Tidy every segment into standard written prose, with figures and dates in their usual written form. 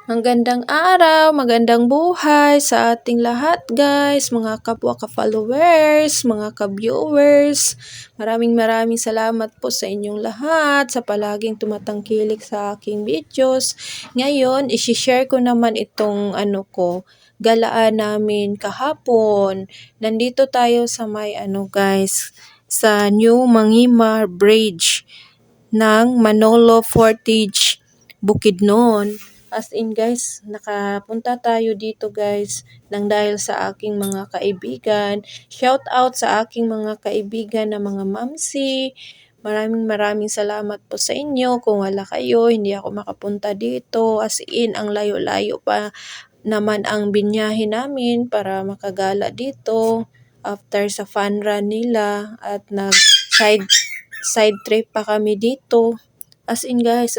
Magandang araw, magandang buhay sa ating lahat guys, mga kapwa ka-followers, mga ka-viewers. Maraming salamat po sa inyong lahat sa palaging tumatangkilik sa aking videos. Ngayon, isi-share ko naman itong galaan namin kahapon. Nandito tayo sa may guys, sa New Mangimar Bridge ng Manolo Fortich, Bukidnon. As in guys, nakapunta tayo dito guys nang dahil sa aking mga kaibigan. Shout out sa aking mga kaibigan na mga mamsi. Maraming salamat po sa inyo. Kung wala kayo, hindi ako makapunta dito. As in, ang layo-layo pa naman ang binyahe namin para makagala dito after sa fun run nila at side trip pa kami dito. As in guys,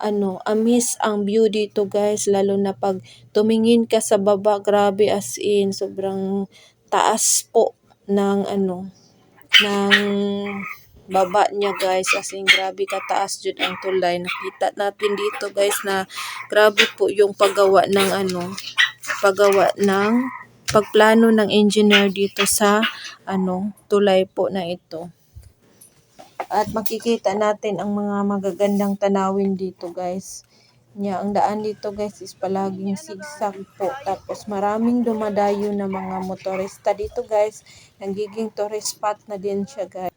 amaze ang view dito guys, lalo na pag tumingin ka sa baba, grabe as in, sobrang taas po ng ng baba niya guys, as in grabe kataas jud ang tulay. Nakita natin dito guys na grabe po yung pagplano ng engineer dito sa tulay po na ito. At makikita natin ang mga magagandang tanawin dito guys. Ang daan dito guys is palaging sigsag po. Tapos maraming dumadayo na mga motorista dito guys. Nagiging tourist spot na din siya guys.